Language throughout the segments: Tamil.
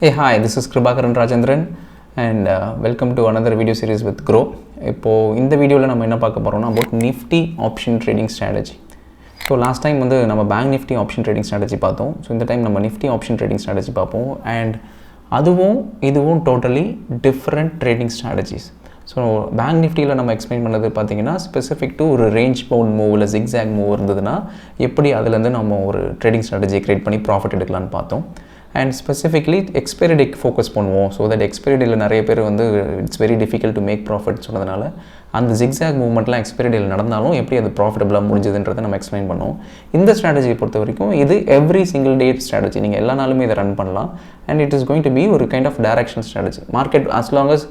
Hey, hi, this is Kribakaran Rajendran and welcome to another video series with Groww. இப்போ இந்த வீடியோவில் நம்ம என்ன பார்க்க போகிறோம்னா about Nifty Option Trading Strategy. So last time வந்து நம்ம bank Nifty option trading strategy பார்த்தோம். ஸோ இந்த டைம் நம்ம நிஃப்டி ஆப்ஷன் ட்ரேடிங் ஸ்ட்ராட்டஜி பார்ப்போம். அண்ட் இதுவும் totally different trading strategies. So bank நிஃப்டியில் நம்ம எக்ஸ்பிளைன் பண்ணது பார்த்தீங்கன்னா ஸ்பெசிஃபிக் டு ஒரு ரேஞ்ச் பவுண்ட் மூவ் இல்லை ஜிக்ஸாக் மூவ் இருந்ததுன்னா எப்படி அதுலேருந்து நம்ம ஒரு ட்ரேடிங் ஸ்ட்ராட்டஜியை க்ரியேட் பண்ணி ப்ராஃபிட் எடுக்கலான்னு பார்த்தோம். அண்ட் ஸ்பெசிஃபிக்லி எக்ஸ்பைரி டேக்கு ஃபோக்கஸ் பண்ணுவோம். ஸோ தட் எக்ஸ்பைரி டேயில் நிறைய பேர் வந்து it's very difficult to make profit சொன்னதுனால அந்த ஜிக்ஸாக் மூவ்மெண்ட்லாம் எக்ஸ்பைரி டேயில் நடந்தாலும் எப்படி அது ப்ராஃபிட்டபுளாக முடிஞ்சதுன்றதை நம்ம எக்ஸ்பிளைன் பண்ணுவோம். இந்த ஸ்ட்ராட்டஜியை பொறுத்த வரைக்கும் இது எவ்ரி சிங்கிள் டே ஸ்ட்ராட்டஜி. நீங்கள் எல்லா நாளுமே இதை ரன் பண்ணலாம். And it is going to be ஒரு kind of direction strategy. Market as long as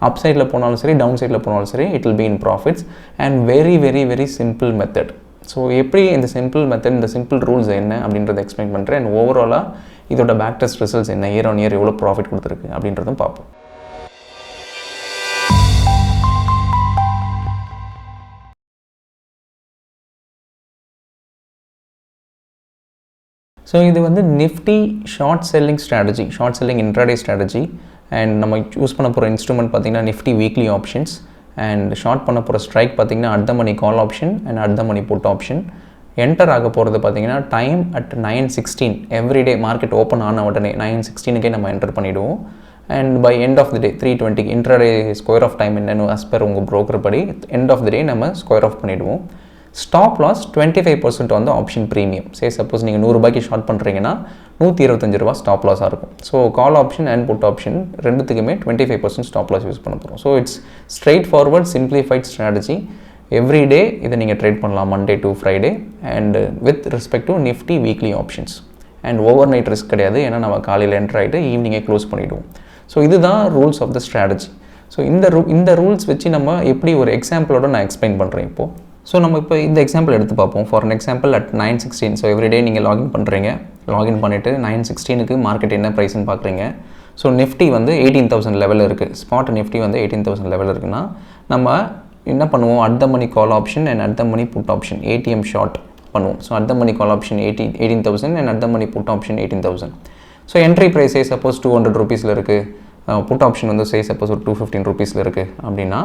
up சைடில் போனாலும் சரி டவுன் சைடில் போனாலும் சரி it will be in profits. And very very very simple method. So எப்படி இந்த சிம்பிள் மெத்தட் இந்த சிம்பிள் ரூல்ஸ் என்ன அப்படின்றத எக்ஸ்பிளைன் பண்ணுறேன். அண்ட் ஓவராலாக இதோட பேக் டெஸ்ட் ரிசல்ட்ஸ் என்ன, இயர் ஆன் இயர் எவ்வளோ ப்ராஃபிட் கொடுத்துருக்கு அப்படின்றதும் பார்ப்போம். ஸோ இது வந்து Nifty short selling strategy, short selling intraday strategy. And நம்ம யூஸ் பண்ண போகிற இன்ஸ்ட்ருமெண்ட் பார்த்திங்கன்னா Nifty weekly options. And short பண்ண போகிற ஸ்ட்ரைக் பார்த்திங்கன்னா at the money call option and at the money put option. Enter ஆக போகிறது பார்த்திங்கன்னா time at 9:16 everyday. Market open ஆன உடனே 9:16 நம்ம என்டர் பண்ணிவிடுவோம். And by end of the day 3:20 intraday square off time என்னென்னு அஸ் பர் உங்கள் ப்ரோக்கர் படி எண்ட் ஆஃப் தி டே நம்ம ஸ்கொயர் ஆஃப் பண்ணிவிடுவோம். ஸ்டாப் லாஸ் 25% வந்து ஆப்ஷன் ப்ரீமியம். சப்போஸ் நீங்கள் 100 ரூபாய்க்கு ஷார்ட் பண்ணுறீங்கன்னா 125 ரூபா ஸ்டாப் லாஸாக இருக்கும். So call option and put option ரெண்டுத்துக்குமே 25% ஸ்டாப் லாஸ் யூஸ் பண்ண போகிறோம். So it's straightforward simplified strategy. Every day இதை நீங்கள் ட்ரேட் பண்ணலாம் Monday to Friday. And with respect to Nifty weekly options. And overnight risk கிடையாது, ஏன்னா நம்ம காலையில் என்டர் ஆகிட்டு ஈவினிங்கே க்ளோஸ் பண்ணிவிடுவோம். ஸோ இதுதான் rules of the strategy. So இந்த ரூல்ஸ் வச்சு நம்ம எப்படி ஒரு எக்ஸாம்பிளோட நான் எக்ஸ்பிளைன் பண்ணுறேன் இப்போது. ஸோ நம்ம இப்போ இந்த எக்ஸாம்பிள் எடுத்து பார்ப்போம். For an example at 9:16. So everyday நீங்கள் லாகின் பண்ணுறீங்க. லாகின் பண்ணிவிட்டு 9:16க்கு மார்க்கெட் என்ன ப்ரைஸ்ன்னு பார்க்குறீங்க. ஸோ நிஃப்டி வந்து 18,000 லெவலில் இருக்குது. ஸ்பாட் நிஃப்டி வந்து 18,000 லெவலில் இருக்குன்னா நம்ம என்ன பண்ணுவோம், at the money call option and at the money put option ATM short பண்ணுவோம். So at the money call option 18,000 and at the money put option 18,000. So entry price suppose 200 ரூபீஸில் இருக்குது, புட் ஆப்ஷன் வந்து சப்போஸ் ஒரு 215 ரூபீஸில் இருக்குது அப்படின்னா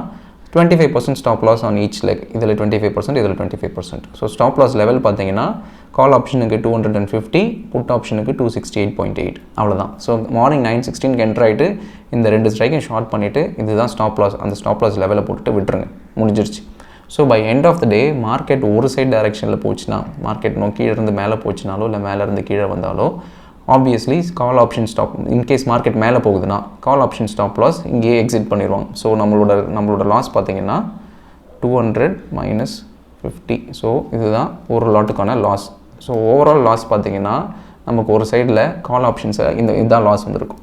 25% stop loss on each leg. இதில் 25%, இதில் 25%. ஸோ ஸ்டாப் லாஸ் லெவல் பார்த்தீங்கன்னா கால் ஆப்ஷனுக்கு 250, புட் ஆப்ஷனுக்கு 268.8 அவ்வளோதான். ஸோ மார்னிங் 9:16 என்ட்ரு ஆகிட்டு இந்த ரெண்டு ஸ்ட்ரைக்கையும் ஷார்ட் பண்ணிவிட்டு இதுதான் ஸ்டாப் லாஸ், அந்த ஸ்டாப் லாஸ் லெவலை போட்டுட்டு விட்டுருங்க, முடிஞ்சிருச்சு. So by end of the day market ஒரு சைடு டைரெக்ஷனில் போச்சுன்னா, மார்க்கெட் கீழே இருந்து மேலே போச்சுனாலோ இல்லை மேலே இருந்து கீழே வந்தாலோ ஆப்வியஸ்லி கால் ஆப்ஷன் ஸ்டாப், இன்கேஸ் மார்க்கெட் மேலே போகுதுன்னா கால் ஆப்ஷன் ஸ்டாப் லாஸ் இங்கேயே எக்ஸிட் பண்ணிடுவாங்க. ஸோ நம்மளோட லாஸ் பார்த்தீங்கன்னா 200 - 50. ஸோ இதுதான் ஒரு லாட்டுக்கான லாஸ். ஸோ ஓவரால் லாஸ் பார்த்தீங்கன்னா நமக்கு ஒரு சைடில் கால் ஆப்ஷன்ஸை இதுதான் லாஸ் வந்துருக்கும்.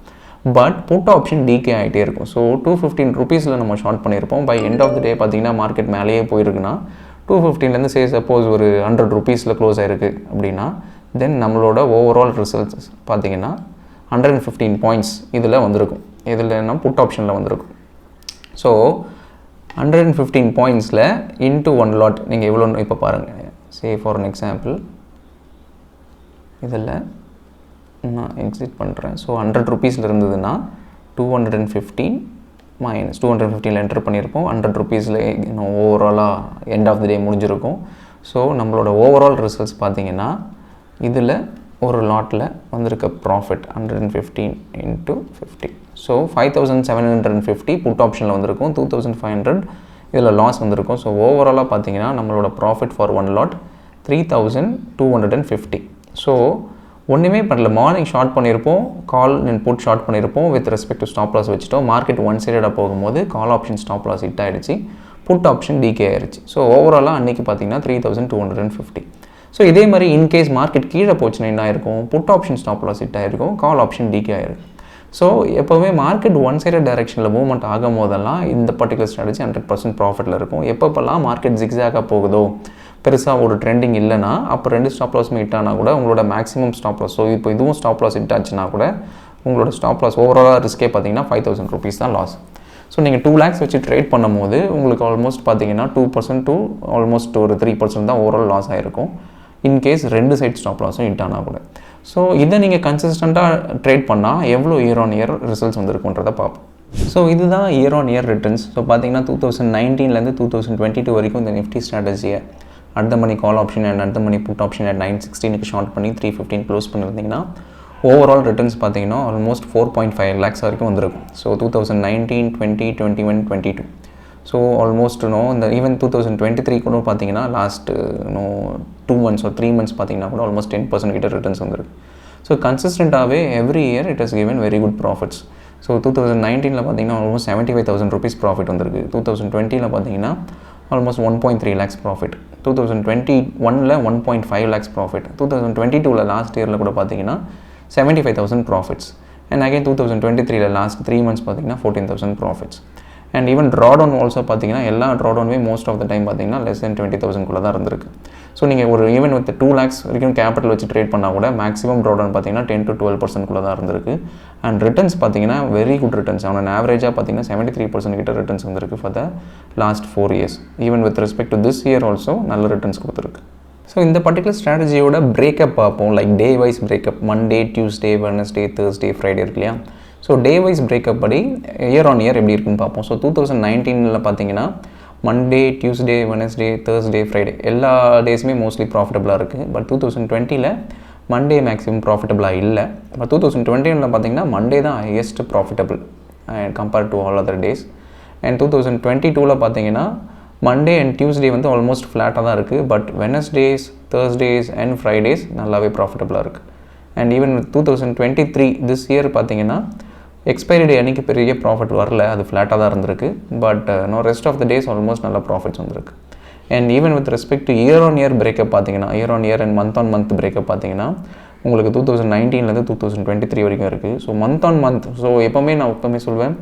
பட் புட் ஆப்ஷன் டிகே ஆகிட்டே இருக்கும். ஸோ 215 ரூபீஸில் நம்ம ஷார்ட் பண்ணியிருப்போம். பை எண்ட் ஆஃப் த டே பார்த்தீங்கன்னா மார்க்கெட் மேலேயே போயிருக்குன்னா 215லேருந்து சப்போஸ் ஒரு 100 ரூபீஸில் க்ளோஸ் ஆகிருக்கு அப்படின்னா தென் நம்மளோட ஓவரால் ரிசல்ட்ஸ் பார்த்தீங்கன்னா 115 பாயிண்ட்ஸ் இதில் வந்திருக்கும். இதில் நம்ம புட் ஆப்ஷனில் வந்திருக்கும். ஸோ 115 பாயிண்ட்ஸில் இன்ட்டு 1 லாட் நீங்கள் எவ்வளோ இப்போ பாருங்கள். ஃபார் அன் எக்ஸாம்பிள் இதில் நான் எக்ஸிட் பண்ணுறேன். ஸோ 100 ரூபீஸில் இருந்ததுன்னா 215 - 215 என்டர் பண்ணியிருப்போம். 100 ரூபீஸில் ஓவராலாக எண்ட் ஆஃப் தி டே முடிஞ்சிருக்கும். ஸோ நம்மளோட ஓவரால் ரிசல்ட்ஸ் பார்த்தீங்கன்னா இதில் ஒரு லாட்டில் வந்திருக்க ப்ராஃபிட் 115 × 50. ஸோ 5,750 புட் ஆப்ஷனில் வந்திருக்கும். 2,500 இதில் லாஸ் வந்திருக்கும். ஸோ ஓவராலாக பார்த்தீங்கன்னா நம்மளோட ப்ராஃபிட் ஃபார் 1 லாட் 3,250. ஸோ ஒன்றுமே பண்ணல, மார்னிங் ஷார்ட் பண்ணியிருப்போம், கால் அண்ட் புட் ஷார்ட் பண்ணியிருப்போம், with respect to stop loss வச்சுட்டோம். மார்க்கெட் ஒன் சைடாக போகும்போது call option stop loss hit ஆகிடுச்சு, புட் ஆப்ஷன் டிகே ஆகிடுச்சு. ஸோ ஓவராலாக அன்றைக்கி பார்த்தீங்கன்னா 3,250. ஸோ இதே மாதிரி இன்கேஸ் மார்க்கெட் கீழே போச்சுன்னா என்ன ஆயிருக்கும், put option stop loss hit ஆகிருக்கும், கால் ஆப்ஷன் டிகே ஆகிருக்கும். ஸோ எப்போவுமே மார்க்கெட் ஒன் சைடு டைரெக்ஷனில் மூவ்மெண்ட் ஆகும் போதெல்லாம் இந்த பர்டிகுலர் ஸ்ட்ராட்டஜி 100% ப்ராஃபிட்டில் இருக்கும். எப்பப்பெல்லாம் மார்க்கெட் ஜிக்ஸாகாக போகுதோ, பெருசாக ஒரு ட்ரெண்டிங் இல்லைனா அப்போ 2 ஸ்டாப் லாஸுமே ஹிட் ஆனால் கூட உங்களோட மேக்ஸிமம் ஸ்டாப் லாஸ், ஸோ இப்போ இதுவும் ஸ்டாப் லாஸ் ஹிட் ஆச்சுன்னா கூட உங்களோட ஸ்டாப் லாஸ் ஓவராலாக ரிஸ்கே பார்த்தீங்கன்னா 5,000 ரூபீஸ் தான் லாஸ். ஸோ நீங்கள் 2 lakhs வச்சு ட்ரேட் பண்ணும்போது உங்களுக்கு ஆல்மோஸ்ட் பார்த்தீங்கன்னா 2% to ஆல்மோஸ்ட் ஒரு 3% தான் ஓவரால் லாஸ் ஆகிருக்கும். இன்கேஸ் 2 சைட் ஸ்டாப் லாஸும் ஹிட் ஆனால் கூட. ஸோ இதை நீங்கள் கன்சிஸ்டண்ட்டாக ட்ரேட் பண்ணால் எவ்வளோ இயர் ஆன் இயர் ரிசல்ட்ஸ் வந்துருக்குன்றதை பார்ப்போம். ஸோ இதுதான் year on year returns. So பார்த்தீங்கன்னா 2019 2022 வரைக்கும் இந்த நிஃப்டி ஸ்ட்ராட்டஜியை at the money call option and at the money put option at 916க்கு ஷார்ட் பண்ணி 315 க்ளோஸ் பண்ணியிருந்தீங்கன்னா ஓவரால் ரிட்டர்ன்ஸ் பார்த்தீங்கன்னா ஆல்மோஸ்ட் 4.5 lakhs வரைக்கும் வந்திருக்கும். ஸோ 2019, 20, 21, 22. ஸோ ஆல்மோஸ்ட் இந்த ஈவன் 2023 கூட பார்த்தீங்கன்னா லாஸ்ட் 2 months or 3 months பார்த்தீங்கன்னா கூட ஆல்மோஸ்ட் 10% கிட்ட ரிட்டர்ன்ஸ் வந்திருக்கு. ஸோ கன்சிஸ்டண்ட்டாகவே every year it has given very good profits. So 2019 பார்த்தீங்கன்னா ஆல்மோஸ்ட் 75,000 rupees ப்ராஃபிட் வந்திருக்கு. 2020 பார்த்தீங்கன்னா almost 1.3 lakhs profit. 2021 1.5 lakhs profit. 2022 last இயரில் கூட பார்த்தீங்கன்னா 75,000 profits. And again 2023 last 3 months பார்த்தீங்கன்னா 14,000 profits. And even drawdown also பார்த்தீங்கன்னா எல்லா ட்ராடவுனுமே மோஸ்ட் ஆஃப் த டைம் பார்த்தீங்கன்னா லெஸ் தென் 20,000 தான் இருந்திருக்கு. ஸோ நீங்கள் ஒரு ஈவன் வித் 2 lakhs வரைக்கும் கேபிட்டல் வச்சு ட்ரேட் பண்ணால் கூட மேக்ஸிமம் ட்ராடவுன் பார்த்தீங்கன்னா 10 to 12% தான் இருந்திருக்கு. அண்ட் ரிட்டர்ன்ஸ் பார்த்தீங்கன்னா வெரி குட் ரிட்டர்ன்ஸ். அவன் ஆவரேஜாக பார்த்தீங்கன்னா 73% கிட்ட ரிட்டர்ன்ஸ் வந்திருக்கு for the last 4 years. Even with respect to this year also நல்ல ரிட்டர்ன்ஸ் கொடுத்துருக்கு. ஸோ இந்த பர்டிகுலர் ஸ்ட்ராட்டஜியோட பிரேக்கப் பார்ப்போம். Like day wise breakup, Monday, Tuesday, Wednesday, Thursday, Friday இருக்கு இல்லையா. ஸோ டே வைஸ் பிரேக்கப் படி இயர் ஆன் இயர் எப்படி இருக்குன்னு பார்ப்போம். ஸோ 2019 பார்த்தீங்கன்னா Monday, Tuesday, Wednesday, Thursday, Friday எல்லா டேஸுமே மோஸ்ட்லி ப்ராஃபிட்டபுளாக இருக்குது. பட் 2020 மண்டே மேக்ஸிமம் ப்ராஃபிட்டபுளாக இல்லை. பட் 2021 பார்த்தீங்கன்னா மண்டே தான் highest profitable compared to all other days. And 2022 பார்த்தீங்கன்னா மண்டே அண்ட் டியூஸ்டே வந்து ஆல்மோஸ்ட் ஃப்ளாட்டாக தான் இருக்குது. But Wednesdays, Thursdays and Fridays நல்லாவே ப்ராஃபிட்டபுளாக இருக்குது. அண்ட் ஈவன் 2023 திஸ் இயர் பார்த்தீங்கன்னா எக்ஸ்பைரி டே அன்றைக்கி பெரிய ப்ராஃபிட் வரல, அது ஃப்ளாட்டாக தான் இருந்திருக்கு. But rest of the days almost நல்ல ப்ராஃபிட்ஸ் வந்திருக்கு. And even with respect to year on year breakup பார்த்தீங்கன்னா year on year and month on month breakup பார்த்தீங்கன்னா உங்களுக்கு 2019 2023 வரைக்கும் இருக்குது. So month on month, so நான் எப்போவுமே சொல்வேன்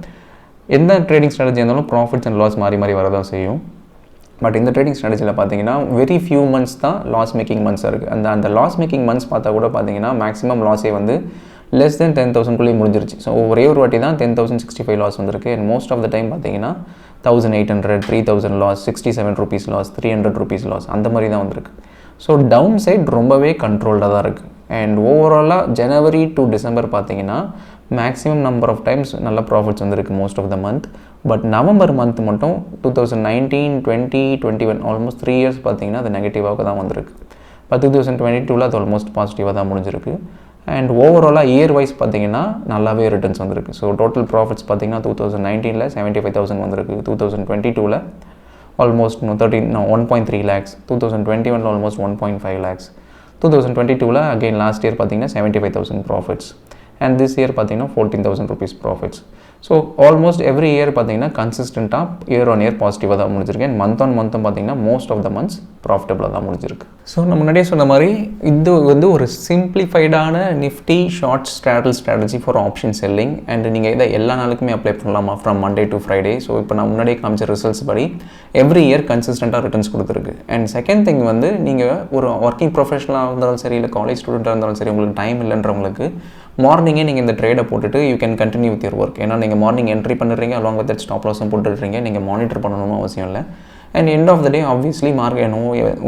எந்த ட்ரேடிங் ஸ்ட்ராட்டஜி இருந்தாலும் ப்ராஃபிட்ஸ் அண்ட் லாஸ் மாறி வரதான் செய்யும். பட் இந்த ட்ரேடிங் ஸ்ட்ராட்டஜியில் பார்த்தீங்கன்னா வெரி ஃபியூ மந்த்ஸ் தான் லாஸ் மேக்கிங் மந்த்ஸாக இருக்குது. அந்த லாஸ் மேக்கிங் மந்த்ஸ் பார்த்தா கூட பார்த்தீங்கன்னா மேக்ஸிமம் லாஸே வந்து லெஸ் தென் 10,000 முடிஞ்சிருச்சு. ஸோ ஒரே ஒரு வாட்டி தான் 10,065 லாஸ் வந்திருக்கு. And most of the time பார்த்தீங்கன்னா 1,800, 3,000 loss, 67 rupees loss, 300 rupees loss, அந்த மாதிரி தான் வந்திருக்கு. ஸோ டவுன் சைட் ரொம்பவே கண்ட்ரோல்டாக தான் இருக்குது. அண்ட் ஓவராலாக ஜனவரி டு டிசம்பர் பார்த்தீங்கன்னா மேக்ஸிமம் நம்பர் ஆஃப் டைம்ஸ் நல்ல ப்ராஃபிட்ஸ் வந்திருக்கு most of the month. But November month மட்டும் 2019, 20, 21 ஆல்மோஸ்ட் 3 years பார்த்தீங்கன்னா அது நெகட்டிவாக தான் வந்திருக்கு. பட் 2022 அது ஆல்மோஸ்ட் பாசிட்டிவாக தான் முடிஞ்சிருக்கு. அண்ட் ஓவராலாக இயர் வைஸ் பார்த்தீங்கன்னா நல்லாவே ரிட்டர்ன்ஸ் வந்திருக்கு. ஸோ டோட்டல் ப்ராஃபிட்ஸ் பார்த்தீங்கன்னா 2019 75,000 வந்திருக்கு. 2022 almost 1.3 lakhs, 2021 almost 1.5 lakhs, 2022 again last year பார்த்தீங்கன்னா 75,000 ப்ராஃபிட்ஸ். அண்ட் திஸ் இயர் பார்த்தீங்கன்னா 14,000 rupees profits. So almost every year பார்த்தீங்கன்னா கன்சிஸ்டண்ட்டாக இயர் ஆன் இயர் பாசிட்டிவாக தான் முடிஞ்சிருக்கு. அண்ட் மந்த் ஆன் மந்த்தும் பார்த்தீங்கன்னா மோஸ்ட் ஆஃப் த மந்த்ஸ் ப்ராஃபிட்டபுளாக தான் முடிஞ்சிருக்கு. ஸோ நம்ம முன்னாடியே சொன்ன மாதிரி இது வந்து ஒரு சிம்பிளிஃபைடான Nifty short strategy for option selling. And நீங்கள் இதை எல்லா நாளுக்குமே அப்ளை பண்ணலாமா from Monday to Friday. So இப்போ நான் முன்னாடியே காமிச்ச ரிசல்ட்ஸ் படி எவ்ரி இயர் கன்சிஸ்டண்ட்டாக ரிட்டர்ன்ஸ் கொடுத்துருக்கு. அண்ட் செகண்ட் திங் வந்து நீங்கள் ஒரு ஒர்க்கிங் ப்ரொஃபஷனலாக இருந்தாலும் சரி, இல்லை காலேஜ் ஸ்டூடெண்ட்டாக இருந்தாலும் சரி, உங்களுக்கு டைம் இல்லைன்றவங்களுக்கு மார்னிங்கே நீங்கள் இந்த ட்ரேடை போட்டுட்டு you can continue with your work. ஏன்னா நீங்கள் மார்னிங் என்ட்ரி பண்ணுறீங்க, அலாங் வித் ஸ்டாப் லாஸும் போட்டுடுறீங்க, நீங்கள் மானிட்டர் பண்ணணும்னு அவசியம் இல்லை. And end of the day obviously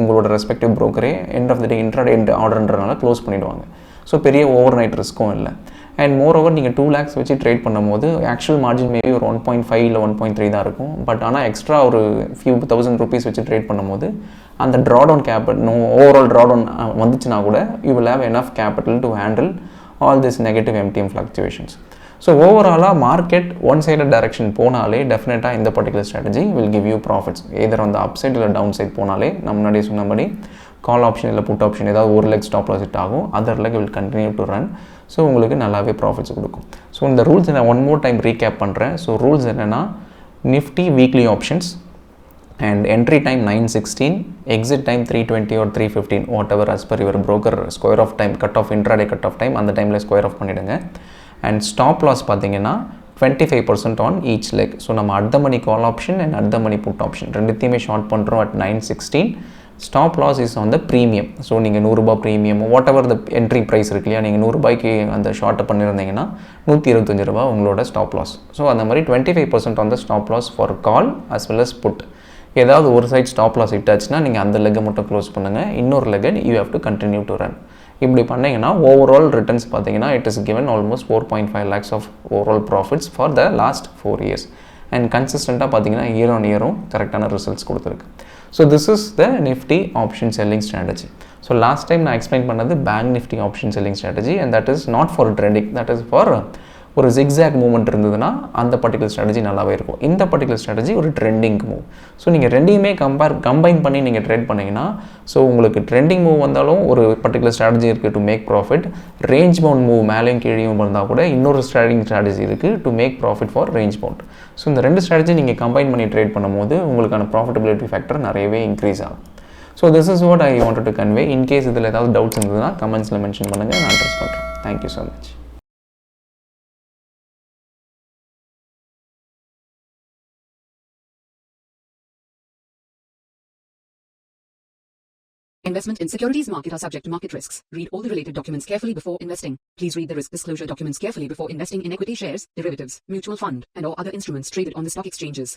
உங்களோட ரெஸ்பெக்டிவ் ப்ரோக்கரே end of the day intraday ஆர்டர்ன்றனால க்ளோஸ் பண்ணிவிடுவாங்க. ஸோ பெரிய ஓவர் நைட் ரிஸ்க்கும் இல்லை. அண்ட் மோர் ஓவர் நீங்கள் 2 lakhs வச்சு ட்ரேட் பண்ணும்போது ஆக்சுவல் மார்ஜின் மேபி ஒரு 1.5 இல்லை 1.3 தான் இருக்கும். பட் ஆனால் எக்ஸ்ட்ரா ஒரு ஃபியூ தௌசண்ட் ருபீஸ் வச்சு ட்ரேட் பண்ணும்போது அந்த ட்ராடவுன் கேபிட்டல் ஓவரால் ட்ராடவுன் வந்துச்சுன்னா கூட you will have enough capital to handle all this negative MTM fluctuations. So ஓவராலாக மார்க்கெட் ஒன் சைடட் டைரக்ஷன் போனாலே டெஃபினட்டாக இந்த particular strategy will give you profits. Either வந்து அப் சைட் இல்லை டவுன் சைட் போனாலே நம்ம முன்னாடியே சொன்னபடி கால் ஆப்ஷன் இல்லை புட் ஆப்ஷன் ஏதாவது ஒரு லெக் ஸ்டாப் லாஸ் ஹிட் ஆகும், other leg will continue to run. So உங்களுக்கு நல்லாவே ப்ராஃபிட்ஸ் கொடுக்கும். ஸோ இந்த ரூல்ஸ் நான் ஒன் மோர் டைம் ரீகேப் பண்ணுறேன். ஸோ ரூல்ஸ் என்னென்னா Nifty weekly options and entry time 9:16, exit time 3:20 or 3:15, whatever as per your broker square of time, cut off intraday cut off time, அந்த டைமில் ஸ்கொயர் ஆஃப் பண்ணிவிடுங்க. அண்ட் ஸ்டாப் லாஸ் பார்த்தீங்கன்னா 25% on each leg. ஸோ நம்ம at the money call option and at the money put option ரெண்டுத்தையுமே ஷார்ட் பண்ணுறோம் at 9:16. Stop loss is on the premium. So நீங்கள் 100 ரூபாய் premium whatever the entry price இருக்கு இல்லையா, நீங்கள் 100 ரூபாய்க்கு அந்த ஷார்ட்டை பண்ணியிருந்தீங்கன்னா 125 ரூபா உங்களோட ஸ்டாப் லாஸ். ஸோ அந்த மாதிரி 25% on the stop loss for call as well as put. ஏதாவது ஒரு சைட் ஸ்டாப் லாஸ் ஹிட் ஆச்சுன்னா நீங்கள் அந்த லெக்கை மட்டும் க்ளோஸ் பண்ணுங்கள், இன்னொரு லெக்கை you have to continue to run. இப்படி பண்ணிங்கன்னா ஓவரால் ரிட்டர்ன்ஸ் பார்த்தீங்கன்னா it is given almost 4.5 lakhs of overall profits for the last 4 years. And கன்சிஸ்டண்ட்டாக பார்த்தீங்கன்னா இயர் ஆன் இயரும் கரெக்டான ரிசல்ட்ஸ் கொடுத்துருக்கு. So this is the Nifty option selling strategy. So last time நான் எக்ஸ்பிளைன் பண்ணது bank Nifty option selling strategy, and that is not for trending, that is for ஒரு ஜிக்ஸாக் மூவ்மெண்ட் இருந்ததுன்னா அந்த பர்டிகுலர் ஸ்ட்ராட்டஜி நல்லாவே இருக்கும். இந்த பர்டிகுலர் ஸ்ட்ராட்டஜி ஒரு ட்ரெண்டிங் மூவ். ஸோ நீங்கள் ரெண்டையுமே கம்பைன் பண்ணி நீங்கள் ட்ரேட் பண்ணிங்கன்னா, ஸோ உங்களுக்கு ட்ரெண்டிங் மூவ் வந்தாலும் ஒரு பர்டிகுலர் ஸ்ட்ராட்டஜி இருக்குது to make profit. Range bound move மேலேயும் கீழேயும் இருந்தால் கூட இன்னொரு ஸ்ட்ராட்டஜி இருக்குது to make profit for range bound. So இந்த ரெண்டு ஸ்ட்ராட்டஜி நீங்கள் கம்பைன் பண்ணி ட்ரேட் பண்ணும்போது உங்களுக்கான ப்ராஃபிட்டபிலிட்டி ஃபேக்டர் நிறையவே இன்க்ரீஸ் ஆகும். So this is what I wanted to convey. In case இதில் ஏதாவது டவுட்ஸ் இருந்ததுன்னா கமெண்ட்ஸில் மென்ஷன் பண்ணுங்கள், நான் அட்ரஸ் பண்ணுறேன். Thank you so much. Investment in securities market are subject to market risks. Read all the related documents carefully before investing. Please read the risk disclosure documents carefully before investing in equity shares, derivatives, mutual fund, and or other instruments traded on the stock exchanges.